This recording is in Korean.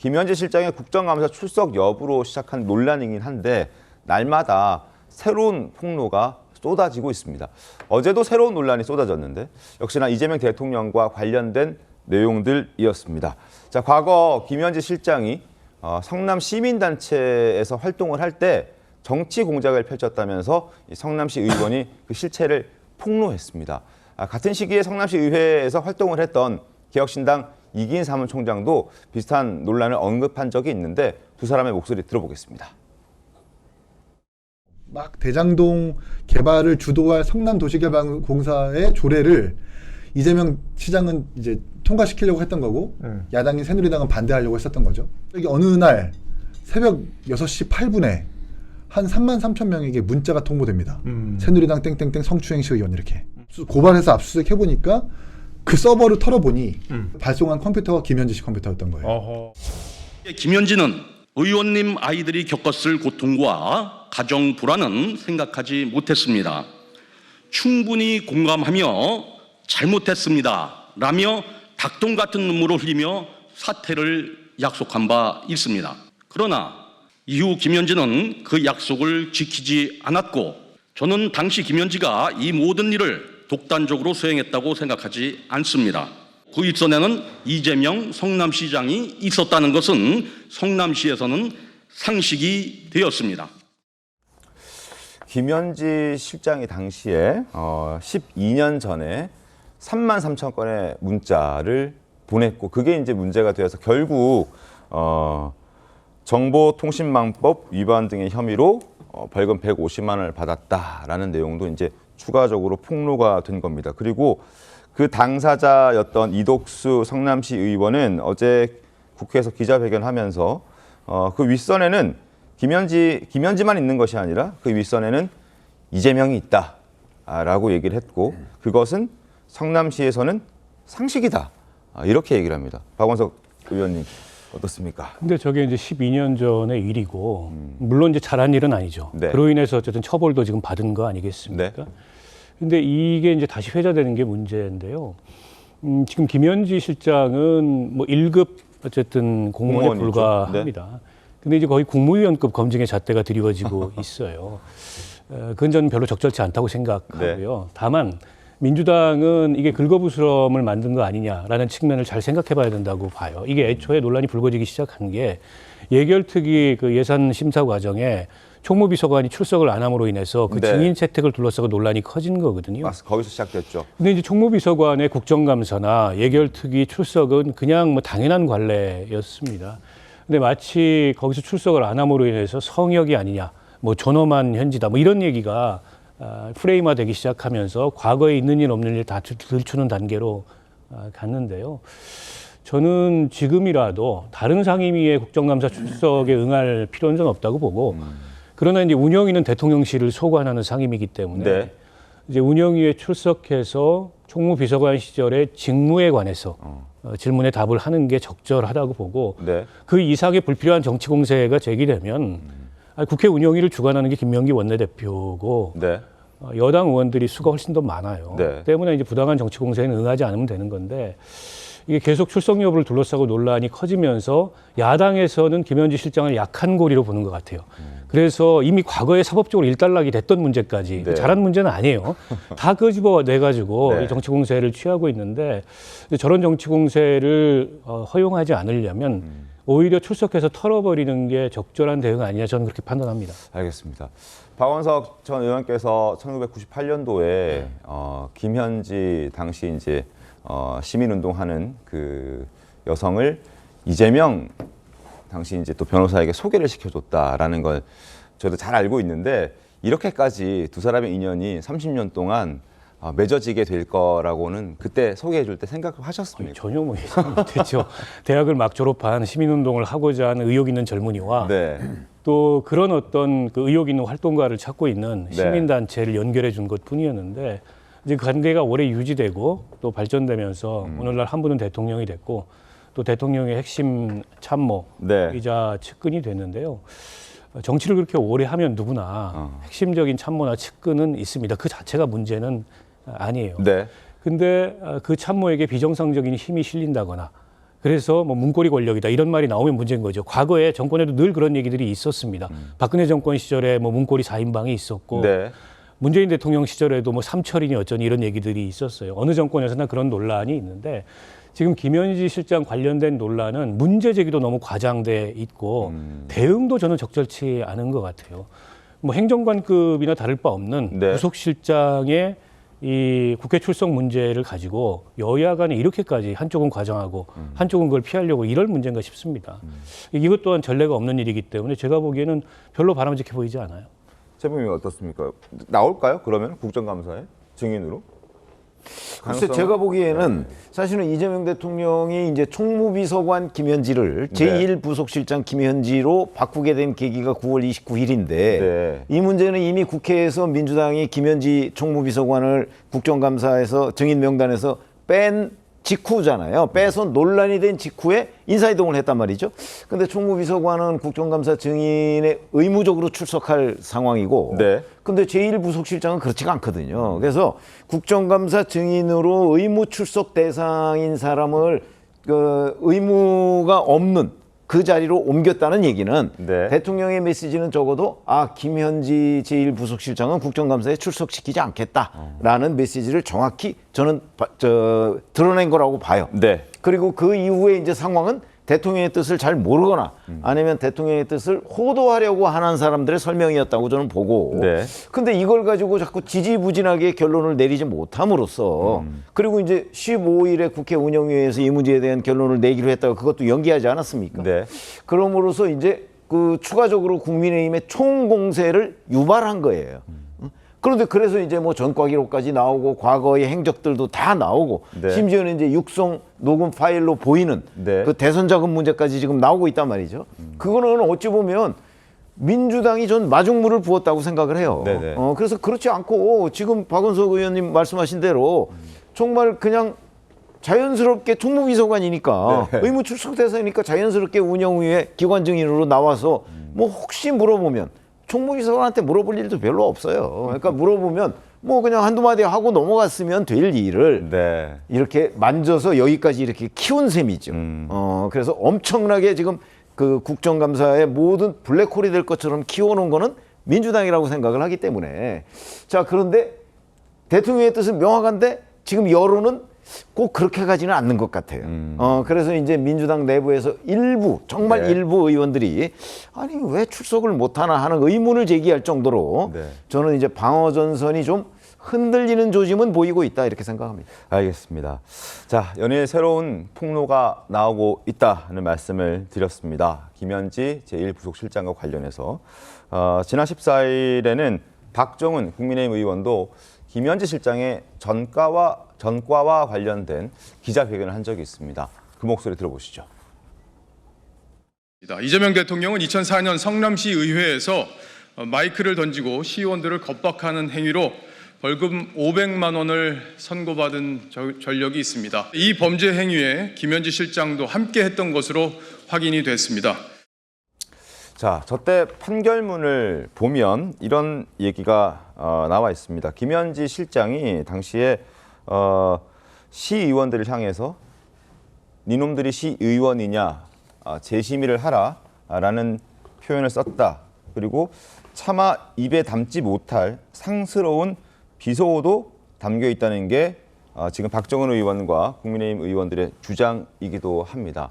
김현지 실장의 국정감사 출석 여부로 시작한 논란이긴 한데 날마다 새로운 폭로가 쏟아지고 있습니다. 어제도 새로운 논란이 쏟아졌는데 역시나 이재명 대통령과 관련된 내용들이었습니다. 자, 과거 김현지 실장이 성남 시민단체에서 활동을 할 때 정치 공작을 펼쳤다면서 성남시 의원이 그 실체를 폭로했습니다. 같은 시기에 성남시 의회에서 활동을 했던 개혁신당 이기인 사무총장도 비슷한 논란을 언급한 적이 있는데 두 사람의 목소리 들어보겠습니다. 막 대장동 개발을 주도할 성남도시개발공사의 조례를 이재명 시장은 이제 통과시키려고 했던 거고 야당인 새누리당은 반대하려고 했었던 거죠. 여기 어느 날 새벽 6시 8분에 한 33,000명에게 문자가 통보됩니다. 새누리당 땡땡땡 성추행시 의원 이렇게. 고발해서 압수수색 해보니까 그 서버를 털어보니 발송한 컴퓨터가 김현지 씨 컴퓨터였던 거예요. 어허. 김현지는 의원님 아이들이 겪었을 고통과 가정 불안은 생각하지 못했습니다. 충분히 공감하며 잘못했습니다 라며 닭똥 같은 눈물을 흘리며 사퇴를 약속한 바 있습니다. 그러나 이후 김현지는 그 약속을 지키지 않았고 저는 당시 김현지가 이 모든 일을 독단적으로 수행했다고 생각하지 않습니다. 그 윗선에는 이재명 성남시장이 있었다는 것은 성남시에서는 상식이 되었습니다. 김현지 실장이 당시에 12년 전에 33,000건의 문자를 보냈고 그게 이제 문제가 되어서 결국 정보통신망법 위반 등의 혐의로 벌금 150만 원을 받았다라는 내용도 이제 추가적으로 폭로가 된 겁니다. 그리고 그 당사자였던 이독수 성남시 의원은 어제 국회에서 기자회견하면서 그 윗선에는 김현지만 있는 것이 아니라 그 윗선에는 이재명이 있다라고 얘기를 했고 그것은 성남시에서는 상식이다 이렇게 얘기를 합니다. 박원석 의원님 어떻습니까? 근데 저게 이제 12년 전의 일이고 물론 이제 잘한 일은 아니죠. 네. 그로 인해서 어쨌든 처벌도 지금 받은 거 아니겠습니까? 네. 근데 이게 이제 다시 회자되는 게 문제인데요. 지금 김현지 실장은 뭐 1급 어쨌든 공무원에 공무원이죠. 불과합니다. 네. 근데 이제 거의 국무위원급 검증의 잣대가 드리워지고 있어요. 그건 저는 별로 적절치 않다고 생각하고요. 네. 다만 민주당은 이게 긁어부스럼을 만든 거 아니냐라는 측면을 잘 생각해 봐야 된다고 봐요. 이게 애초에 논란이 불거지기 시작한 게 예결특위 그 예산 심사 과정에 총무비서관이 출석을 안 함으로 인해서 그 네. 증인 채택을 둘러싸고 논란이 커진 거거든요. 거기서 시작됐죠. 근데 이제 총무비서관의 국정감사나 예결특위 출석은 그냥 뭐 당연한 관례였습니다. 근데 마치 거기서 출석을 안 함으로 인해서 성역이 아니냐, 뭐 존엄한 현지다, 뭐 이런 얘기가 프레임화되기 시작하면서 과거에 있는 일 없는 일 다 들추는 단계로 갔는데요. 저는 지금이라도 다른 상임위의 국정감사 출석에 응할 필요는 좀 없다고 보고 그러나 이제 운영위는 대통령실을 소관하는 상임이기 때문에 네. 이제 운영위에 출석해서 총무비서관 시절의 직무에 관해서 질문에 답을 하는 게 적절하다고 보고 네. 그 이상의 불필요한 정치 공세가 제기되면 국회 운영위를 주관하는 게 김명기 원내대표고 네. 여당 의원들이 수가 훨씬 더 많아요. 네. 때문에 이제 부당한 정치 공세에는 응하지 않으면 되는 건데 이게 계속 출석 여부를 둘러싸고 논란이 커지면서 야당에서는 김현지 실장을 약한 고리로 보는 것 같아요. 그래서 이미 과거에 사법적으로 일단락이 됐던 문제까지 네. 잘한 문제는 아니에요. 다 끄집어내가지고 네. 이 정치 공세를 취하고 있는데 저런 정치 공세를 허용하지 않으려면 오히려 출석해서 털어버리는 게 적절한 대응 아니냐 저는 그렇게 판단합니다. 알겠습니다. 박원석 전 의원께서 1998년도에 김현지 당시 이제 시민운동하는 그 여성을 이재명 당시 이제 또 변호사에게 소개를 시켜줬다라는 걸 저도 잘 알고 있는데 이렇게까지 두 사람의 인연이 30년 동안 맺어지게 될 거라고는 그때 소개해줄 때 생각하셨습니까? 전혀 뭐 예상 못했죠. 대학을 막 졸업한 시민운동을 하고자 하는 의욕 있는 젊은이와 네. 또 그런 어떤 그 의욕 있는 활동가를 찾고 있는 네. 시민단체를 연결해 준 것뿐이었는데 이제 그 관계가 오래 유지되고 또 발전되면서 오늘날 한 분은 대통령이 됐고 또 대통령의 핵심 참모이자 네. 측근이 됐는데요. 정치를 그렇게 오래 하면 누구나 핵심적인 참모나 측근은 있습니다. 그 자체가 문제는 아니에요. 네. 근데 그 참모에게 비정상적인 힘이 실린다거나 그래서 뭐 문고리 권력이다 이런 말이 나오면 문제인 거죠. 과거에 정권에도 늘 그런 얘기들이 있었습니다. 박근혜 정권 시절에 뭐 문고리 4인방이 있었고 네. 문재인 대통령 시절에도 뭐 삼철이니 어쩌니 이런 얘기들이 있었어요. 어느 정권에서나 그런 논란이 있는데 지금 김현지 실장 관련된 논란은 문제 제기도 너무 과장돼 있고 대응도 저는 적절치 않은 것 같아요. 뭐 행정관급이나 다를 바 없는 네. 부속실장의 이 국회 출석 문제를 가지고 여야 간에 이렇게까지 한쪽은 과장하고 한쪽은 그걸 피하려고 이럴 문제인가 싶습니다. 이것 또한 전례가 없는 일이기 때문에 제가 보기에는 별로 바람직해 보이지 않아요. 최범님 어떻습니까? 나올까요? 그러면 국정감사에 증인으로? 글쎄 가능성은? 제가 보기에는 사실은 이재명 대통령이 이제 총무비서관 김현지를 제1부속실장 김현지로 바꾸게 된 계기가 9월 29일인데 네. 이 문제는 이미 국회에서 민주당이 김현지 총무비서관을 국정감사에서 증인 명단에서 뺀 직후잖아요. 빼서 논란이 된 직후에 인사이동을 했단 말이죠. 근데 총무비서관은 국정감사 증인에 의무적으로 출석할 상황이고 네. 근데 제1부속실장은 그렇지가 않거든요. 그래서 국정감사 증인으로 의무 출석 대상인 사람을 그 의무가 없는 그 자리로 옮겼다는 얘기는 네. 대통령의 메시지는 적어도 김현지 제1부속실장은 국정감사에 출석시키지 않겠다라는 메시지를 정확히 저는 드러낸 거라고 봐요. 네. 그리고 그 이후에 이제 상황은 대통령의 뜻을 잘 모르거나 아니면 대통령의 뜻을 호도하려고 하는 사람들의 설명이었다고 저는 보고 네. 근데 이걸 가지고 자꾸 지지부진하게 결론을 내리지 못함으로써 그리고 이제 15일에 국회 운영위에서 이 문제에 대한 결론을 내기로 했다가 그것도 연기하지 않았습니까? 네. 그럼으로써 이제 그 추가적으로 국민의힘의 총공세를 유발한 거예요. 그런데 그래서 이제 뭐 전과 기록까지 나오고 과거의 행적들도 다 나오고 네. 심지어는 이제 육성 녹음 파일로 보이는 네. 그 대선 자금 문제까지 지금 나오고 있단 말이죠. 그거는 어찌 보면 민주당이 전 마중물을 부었다고 생각을 해요. 네네. 그래서 그렇지 않고 지금 박원석 의원님 말씀하신 대로 정말 그냥 자연스럽게 총무비서관이니까 네. 의무 출석 대사니까 자연스럽게 운영위에 기관 증인으로 나와서 뭐 혹시 물어보면 총무비서관한테 물어볼 일도 별로 없어요. 그러니까 물어보면 뭐 그냥 한두 마디 하고 넘어갔으면 될 일을 네. 이렇게 만져서 여기까지 이렇게 키운 셈이죠. 그래서 엄청나게 지금 그 국정감사의 모든 블랙홀이 될 것처럼 키워놓은 거는 민주당이라고 생각을 하기 때문에 자 그런데 대통령의 뜻은 명확한데 지금 여론은 꼭 그렇게 가지는 않는 것 같아요. 그래서 이제 민주당 내부에서 일부, 정말 네. 일부 의원들이 아니 왜 출석을 못하나 하는 의문을 제기할 정도로 네. 저는 이제 방어 전선이 좀 흔들리는 조짐은 보이고 있다 이렇게 생각합니다. 알겠습니다. 자, 연일 새로운 폭로가 나오고 있다는 말씀을 드렸습니다. 김현지 제1부속실장과 관련해서 지난 14일에는 박정훈 국민의힘 의원도 김현지 실장의 전과와 관련된 기자회견을 한 적이 있습니다. 그 목소리 들어보시죠. 이재명 대통령은 2004년 성남시 의회에서 마이크를 던지고 시의원들을 겁박하는 행위로 벌금 500만 원을 선고받은 전력이 있습니다. 이 범죄 행위에 김현지 실장도 함께 했던 것으로 확인이 됐습니다. 자, 저때 판결문을 보면 이런 얘기가 나와 있습니다. 김현지 실장이 당시에 시의원들을 향해서 니놈들이 시의원이냐 재심의를 하라라는 표현을 썼다. 그리고 차마 입에 담지 못할 상스러운 비속어도 담겨 있다는 게 지금 박정훈 의원과 국민의힘 의원들의 주장이기도 합니다.